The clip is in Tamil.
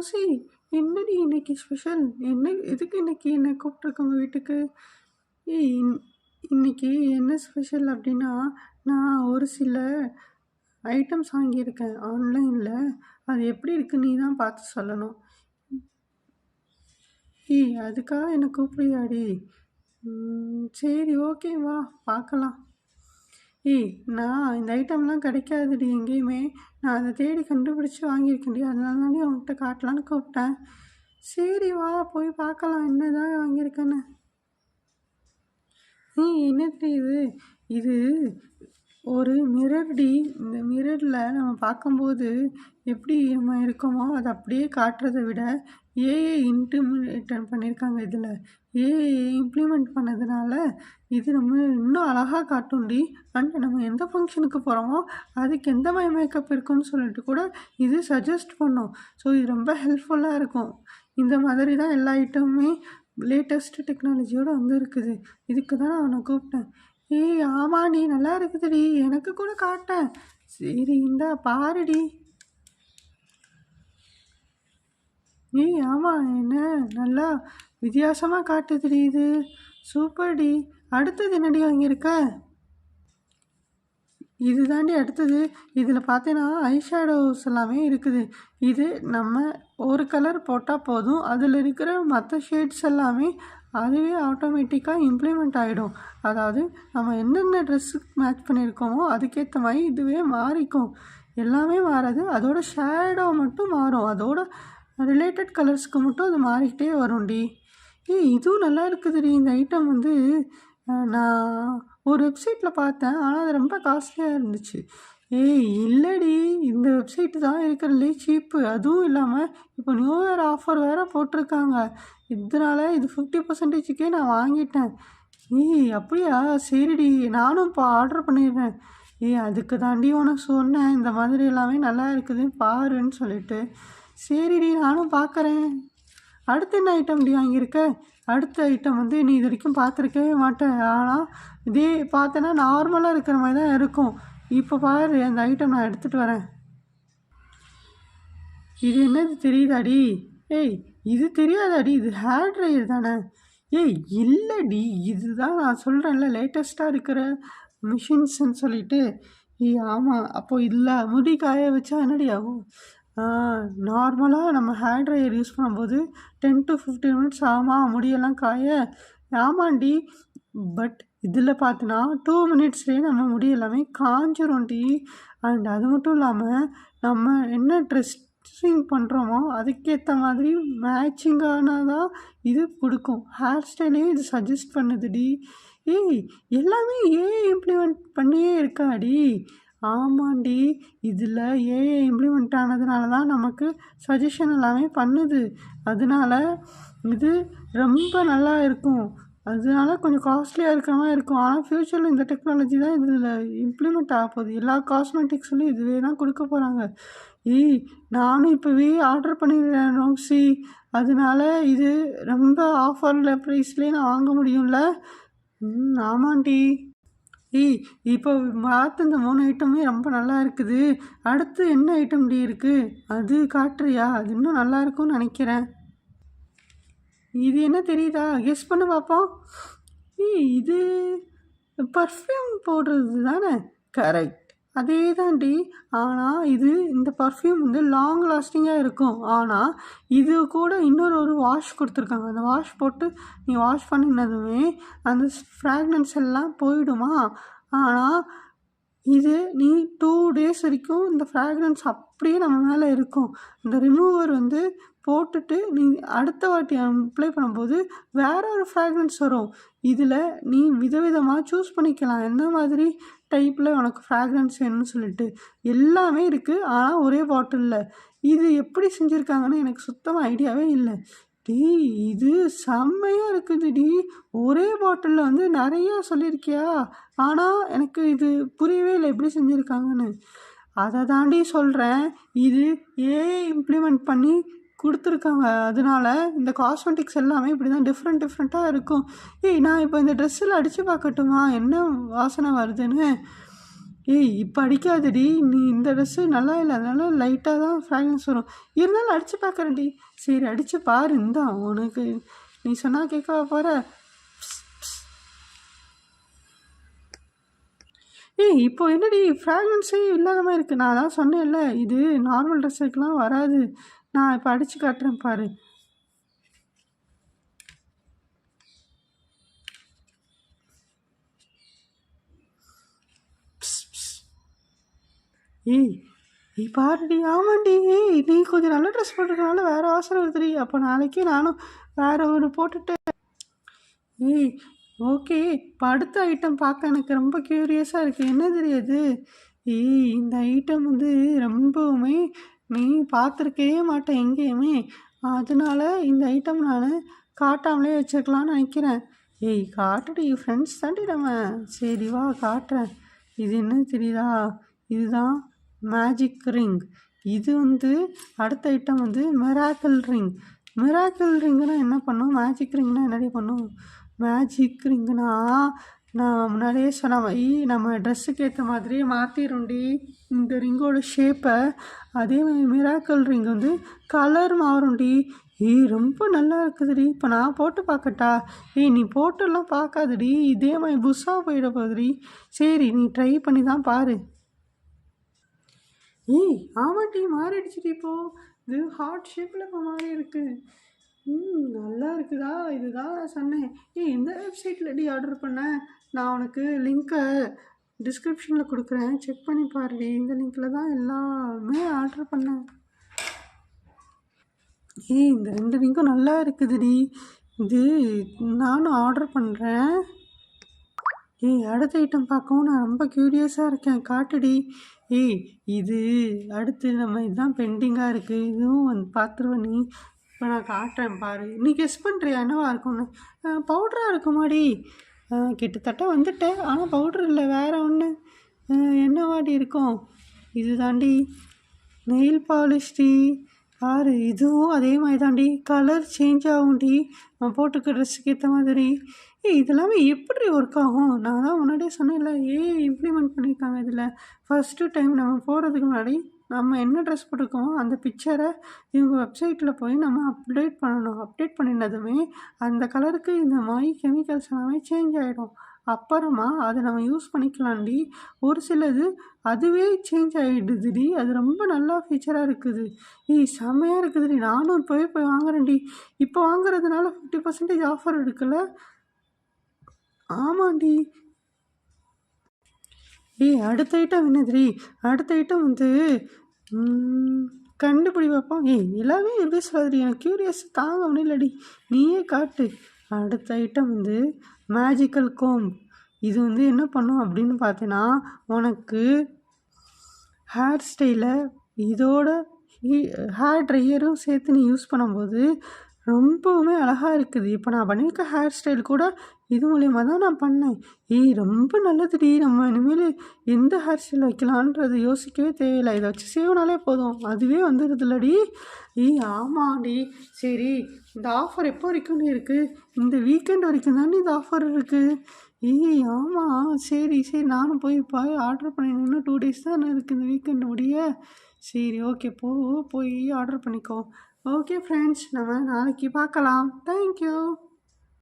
நௌசி, என்னடி இன்னைக்கு ஸ்பெஷல்? என்ன எதுக்கு இன்னைக்கு என்ன கூப்பிட்ருக்காங்க வீட்டுக்கு? ஏய் இன்னைக்கு என்ன ஸ்பெஷல் அப்படின்னா, நான் ஒரு சில ஐட்டம்ஸ் வாங்கியிருக்கேன் ஆன்லைனில். அது எப்படி இருக்குன்னு நீ தான் பார்த்து சொல்லணும். ஏய் அதுக்காக என்னை கூப்பிடுறியாடி? சரி ஓகே வா பார்க்கலாம். ஏய் நான் இந்த ஐட்டம்லாம் கிடைக்காதுடி எங்கேயுமே. நான் அதை தேடி கண்டுபிடிச்சி வாங்கியிருக்கேன்டி. அதனால தாண்டி அவன்கிட்ட காட்டலான்னு கூப்பிட்டேன். சரி வா போய் பார்க்கலாம் என்னதான் வாங்கியிருக்கேன்னு. என்னது இது? இது ஒரு மிரர்டி. இந்த மிரரில் நம்ம பார்க்கும்போது எப்படி நம்ம இருக்கோமோ அதை அப்படியே காட்டுறதை விட ஏஐ இம்ப்ளிமெண்ட் பண்ணியிருக்காங்க. இதில் ஏஐ இம்ப்ளிமெண்ட் பண்ணதுனால இது நம்ம இன்னும் அழகாக காட்டும்டி. அண்ட் நம்ம எந்த ஃபங்க்ஷனுக்கு போகிறோமோ அதுக்கு எந்த மாதிரி மேக்கப் இருக்குன்னு சொல்லிட்டு கூட இது சஜஸ்ட் பண்ணும். ஸோ இது ரொம்ப ஹெல்ப்ஃபுல்லாக இருக்கும். இந்த மாதிரி தான் எல்லா ஐட்டமுமே லேட்டஸ்ட் டெக்னாலஜியோடு வந்து இருக்குது. இதுக்கு தான் நான் அவனை கூப்பிட்டேன். ஏய் ஆமாடி நல்லா இருக்குதுடி, எனக்கு கூட காட்டேன். சரி இந்தா பாருடி. ஏய் ஆமாம், என்ன நல்லா வித்தியாசமாக காட்டுதுடி இது. சூப்பர்டி. அடுத்தது என்னடி வாங்கியிருக்க? இது தாண்டி அடுத்தது. இதில் பார்த்தீங்கன்னா ஐஷேடோஸ் எல்லாமே இருக்குது. இது நம்ம ஒரு கலர் போட்டால் போதும், அதில் இருக்கிற மற்ற ஷேட்ஸ் எல்லாமே அதுவே ஆட்டோமேட்டிக்காக இம்ப்ளிமெண்ட் ஆகிடும். அதாவது நம்ம என்னென்ன ட்ரெஸ்ஸுக்கு மேட்ச் பண்ணியிருக்கோமோ அதுக்கேற்ற மாதிரி இதுவே மாறிக்கும். எல்லாமே மாறாது, அதோட ஷேடோ மட்டும் மாறும். அதோட ரிலேட்டட் கலர்ஸ்க்கு மட்டும் அது மாறிக்கிட்டே வரும்டி. இதுவும் நல்லா இருக்குதுடி. இந்த ஐட்டம் வந்து நான் ஒரு வெப்சைட்டில் பார்த்தேன், ஆனால் அது ரொம்ப காஸ்ட்லியாக இருந்துச்சு. இல்லைடி, இந்த வெப்சைட்டு தான் இருக்கிறதுலே சீப்பு. அதுவும் இல்லாமல் இப்போ நியூ இயர் ஆஃபர் வேறு போட்டிருக்காங்க. இதனால் இது 50%க்கே நான் வாங்கிட்டேன். அப்படியா? சரிடி, நானும் இப்போ ஆர்டர் பண்ணிடுறேன். அதுக்கு தாண்டி உனக்கு சொன்னேன் இந்த மாதிரி எல்லாமே நல்லா இருக்குது பாருன்னு சொல்லிட்டு. சரிடி நானும் பார்க்குறேன். அடுத்து என்ன ஐட்டம் டி வாங்கியிருக்க? அடுத்த ஐட்டம் வந்து நீ இது வரைக்கும் பார்த்துருக்கவே மாட்டேன். ஆனால் இதே பார்த்தேன்னா நார்மலாக இருக்கிற மாதிரி தான் இருக்கும். இப்போ பாரு அந்த ஐட்டம் நான் எடுத்துகிட்டு வரேன். இது என்னது தெரியுதாடி? இது தெரியாதாடி? இது ஹேர் ட்ரையர் தானே? இல்லைடி, இதுதான் நான் சொல்கிறேன்ல லேட்டஸ்ட்டாக இருக்கிற மிஷின்ஸ்ன்னு சொல்லிட்டு. ஆமாம், அப்போது இல்லை முடி காய வச்சா என்னடி ஆகும்? நார்மலாக நம்ம ஹேர் ட்ரையர் யூஸ் பண்ணும்போது 10 to 15 மினிட்ஸ் ஆமாம் முடியெல்லாம் காய. ஆமாண்டி, பட் இதில் பார்த்தினா 2 மினிட்ஸ்லேயே நம்ம முடி எல்லாமே காஞ்சிரும்டி. அண்ட் அது மட்டும் இல்லாமல் நம்ம என்ன ட்ரெஸ்ஸிங் பண்ணுறோமோ அதுக்கேற்ற மாதிரி மேட்சிங்கானதாக இது கொடுக்கும். ஹேர் ஸ்டைலையும் இது சஜஸ்ட் பண்ணுதுடி. எல்லாமே ஏஐ இம்ப்ளிமெண்ட் பண்ணியே இருக்காடி. ஆமாண்டி, இதில் ஏஐ இம்ப்ளிமெண்ட் ஆனதுனால தான் நமக்கு சஜஷன் எல்லாமே பண்ணுது. அதனால இது ரொம்ப நல்லா இருக்கும். அதனால கொஞ்சம் காஸ்ட்லியாக இருக்கிற மாதிரி இருக்கும். ஆனால் ஃப்யூச்சரில் இந்த டெக்னாலஜி தான் இதில் இம்ப்ளிமெண்ட் ஆக போகுது. எல்லா காஸ்மெட்டிக்ஸ்லையும் இதுவே தான் கொடுக்க போகிறாங்க. நானும் இப்போவே ஆர்டர் பண்ணிடுறேன் நோசி. அதனால இது ரொம்ப ஆஃபரில் ப்ரைஸ்லேயே நான் வாங்க முடியும்ல? ஆமாண்டி. இப்போ பார்த்து இந்த 3 ஐட்டமே ரொம்ப நல்லா இருக்குது. அடுத்து என்ன ஐட்டம் டி இருக்குது? அது காட்டுறியா? அது இன்னும் நல்லா இருக்கும்னு நினைக்கிறேன். இது என்ன தெரியுதா? கெஸ் பண்ணி பார்ப்போம். இது பர்ஃப்யூம் போடுறது தானே? கரெக்ட், அதே தாண்டி. ஆனால் இந்த பர்ஃப்யூம் வந்து லாங் லாஸ்டிங்காக இருக்கும். ஆனால் இது கூட ஒரு வாஷ் கொடுத்துருக்காங்க. அந்த வாஷ் போட்டு நீ வாஷ் பண்ணினதுமே அந்த ஃப்ராக்ரன்ஸ் எல்லாம் போயிடுமா? ஆனால் இது நீ 2 days வரைக்கும் இந்த ஃப்ராக்ரன்ஸ் அப்படியே நம்ம மேலே இருக்கும். இந்த ரிமூவர் வந்து போட்டுட்டு நீ அடுத்த வாட்டி அப்ளை பண்ணும்போது வேற ஒரு ஃப்ராக்ரன்ஸ் வரும். இதில் நீ விதவிதமாக சூஸ் பண்ணிக்கலாம் என்ன மாதிரி டைப்பில் உனக்கு ஃப்ராக்ரன்ஸ் வேணும்னு சொல்லிட்டு. எல்லாமே இருக்குது, ஆனால் ஒரே பாட்டிலில். இது எப்படி செஞ்சுருக்காங்கன்னு எனக்கு சுத்தமாக ஐடியாவே இல்லை. இது செம்மையாக இருக்குதுடி. ஒரே பாட்டிலில் வந்து நிறையா சொல்லியிருக்கியா? ஆனால் எனக்கு இது புரியவே இல்லை எப்படி செஞ்சுருக்காங்கன்னு. அதை தாண்டி சொல்கிறேன். இது ஏஐ இம்ப்ளிமெண்ட் பண்ணி கொடுத்துருக்காங்க. அதனால இந்த காஸ்மெட்டிக்ஸ் எல்லாமே இப்படி தான் டிஃப்ரெண்ட்டாக இருக்கும். நான் இப்போ இந்த ட்ரெஸ்ஸில் அடித்து பார்க்கட்டுமா என்ன வாசனை வருதுன்னு? ஏய் இப்போ அடிக்காதடி, நீ இந்த ட்ரெஸ்ஸு நல்லா இல்லை, அதனால லைட்டாக தான் ஃப்ராக்ரன்ஸ் வரும். இருந்தாலும் அடித்து பார்க்குறேன்டி. சரி அடித்து பாரு, இந்தா உனக்கு நீ சொன்னால் கேட்கவா போகிற. ஏய் இப்போ என்னடி ஃப்ராக்ரன்ஸே இல்லாத மாதிரி இருக்குது. நான் தான் சொன்னேன்ல, இது நார்மல் ட்ரெஸ்ஸுக்கெலாம் வராது. நான் இப்போ அடித்து காட்டுறேன் பாரு. ஏய் நீ பாருடி, ஆமாண்டி. ஏய் நீ கொஞ்சம் நல்ல ட்ரெஸ் போட்டிருக்கனால வேறு வாசனை வருதுடி. அப்போ நாளைக்கு நானும் வேறு ஒரு போட்டுட்டு. ஏய் ஓகே, இப்போ அடுத்த ஐட்டம் பார்க்க எனக்கு ரொம்ப க்யூரியஸாக இருக்குது. என்ன தெரியாது? ஏய் இந்த ஐட்டம் வந்து ரொம்பவுமே நீ பார்த்துருக்கவே மாட்டேன் எங்கேயுமே. அதனால இந்த ஐட்டம் நான் காட்டாமலே வச்சுருக்கலான்னு நினைக்கிறேன். ஏய் காட்டுடி, ஃப்ரெண்ட்ஸ் தாண்டி நம்ம. சரி வா காட்டுறேன். இது என்ன தெரியுதா? இதுதான் மேஜிக் ரிங். இது வந்து அடுத்த ஐட்டம் வந்து மிராக்கிள் ரிங். மிராக்கிள் ரிங்குனா என்ன பண்ணும், மேஜிக் ரிங்னா என்னடி பண்ணும்? மேஜிக் ரிங்குனா நான் முன்னாடியே சொன்ன மாதிரி நம்ம ட்ரெஸ்ஸுக்கு ஏற்ற மாதிரியே மாற்றிடும்டி இந்த ரிங்கோட ஷேப்பை. அதே மாதிரி மிராக்கிள் ரிங் வந்து கலர் மாறும்டி. ஏய் ரொம்ப நல்லா இருக்குதுடி. இப்போ நான் போட்டு பார்க்கட்டா? ஏய் நீ போட்டுலாம் பார்க்காதடி, இதே மாதிரி புஷ்ஷாக போயிட போகுதுடி. சரி நீ ட்ரை பண்ணி தான் பாரு. ஏய் ஆமாட்டி, மாறிடுச்சுடி. இப்போது இது ஹார்ட் ஷேப்பில் இப்போ மாறி இருக்கு. நல்லா இருக்குதா? இதுதான் சொன்னேன். ஏய் எந்த வெப்சைட்லடி ஆர்டர் பண்ணேன்? நான் உனக்கு லிங்க்கை டிஸ்கிரிப்ஷனில் கொடுக்குறேன், செக் பண்ணி பாருடி. இந்த லிங்க்கில் தான் எல்லாமே ஆர்டர் பண்ணேன். ஏய் இந்த 2 லிங்க்கும் நல்லா இருக்குதுடி. இது நானும் ஆர்டர் பண்ணுறேன். ஏய் அடுத்த ஐட்டம் பார்க்கவும் நான் ரொம்ப க்யூரியஸாக இருக்கேன், காட்டுடி. ஏய் இது அடுத்து நம்ம இதுதான் பெண்டிங்காக இருக்குது. இதுவும் வந்து பார்த்துருவேன் நீ. இப்போ நான் காட்டுறேன் பாரு. நீ கெஸ் பண்ணுறியா என்னவா இருக்கும்னு? பவுட்ராக இருக்குமாடி? கிட்டத்தட்ட வந்துட்டேன், ஆனால் பவுட்ரு இல்லை, வேறு ஒன்று. என்னவாடி இருக்கும்? இது தாண்டி நெயில் பாலிஷ்டி. பாரு இதுவும் அதே மாதிரி தாண்டி, கலர் சேஞ்ச் ஆகும்டி நான் போட்டுக்க ட்ரெஸ்ஸுக்கு ஏற்ற மாதிரி. ஏய் இதெல்லாமே எப்படி ஒர்க் ஆகும்? நான் தான் முன்னாடியே சொன்னேன்ல, இம்ப்ளிமெண்ட் பண்ணியிருக்காங்க இதில். ஃபஸ்ட்டு டைம் நம்ம போகிறதுக்கு முன்னாடி நம்ம என்ன ட்ரெஸ் போட்டிருக்கோமோ அந்த பிக்சரை இவங்க வெப்சைட்டில் போய் நம்ம அப்டேட் பண்ணணும். அப்டேட் பண்ணினதுமே அந்த கலருக்கு இந்த மாதிரி கெமிக்கல்ஸ் எல்லாமே சேஞ்ச் ஆகிடும். அப்புறமா அதை நம்ம யூஸ் பண்ணிக்கலாம்டி. ஒரு சிலது அதுவே சேஞ்ச் ஆகிடுதுடி. அது ரொம்ப நல்லா ஃபீச்சராக இருக்குது. ஏய் செம்மையாக இருக்குதுடி. நானும் போய் வாங்குறேன்டி. இப்போ வாங்குறதுனால 50% ஆஃபர் இருக்குல்ல? ஆமாண்டி. ஏய் அடுத்த ஐட்டம் என்னதுடி? அடுத்த ஐட்டம் வந்து கண்டுபிடி பார்ப்போம். ஏய் எல்லாமே எப்படி சொல்லாதடி, எனக்கு க்யூரியஸ் தாங்க முடியலடி, நீயே காட்டு. அடுத்த ஐட்டம் வந்து மேஜிக்கல் கோம்ப். இது வந்து என்ன பண்ணும் அப்படின்னு பார்த்தீங்கன்னா, உனக்கு ஹேர் ஸ்டைலை இதோட ஹேர் ட்ரையரும் சேர்த்து நீ யூஸ் பண்ணும்போது ரொம்பவுமே அழகாக இருக்குது. இப்போ நான் பண்ணியிருக்க ஹேர் ஸ்டைல் கூட இது மூலிமா தான் நான் பண்ணேன். ஏய் ரொம்ப நல்லதுடி. நம்ம இனிமேல் எந்த ஹேர் ஸ்டைல் வைக்கலான்றது யோசிக்கவே தேவையில்லை. இதை வச்சு சேவ்னாலே போதும், அதுவே வந்துடுதுல்லடி. ஏய் ஆமாடி. சரி இந்த ஆஃபர் எப்போ வரைக்கும் இருக்குது? இந்த வீக்கெண்ட் வரைக்கும் தானே இந்த ஆஃபர் இருக்குது. ஏய் ஆமாம். சரி சரி நானும் போய் ஆர்டர் பண்ணினேன். இன்னும் 2 days தானே இருக்குது இந்த வீக்கெண்ட் முடிய. சரி ஓகே போய் ஆர்டர் பண்ணிக்கோ. ஓகே ஃப்ரெண்ட்ஸ், நம்ம நாளைக்கு பார்க்கலாம். தேங்க்யூ.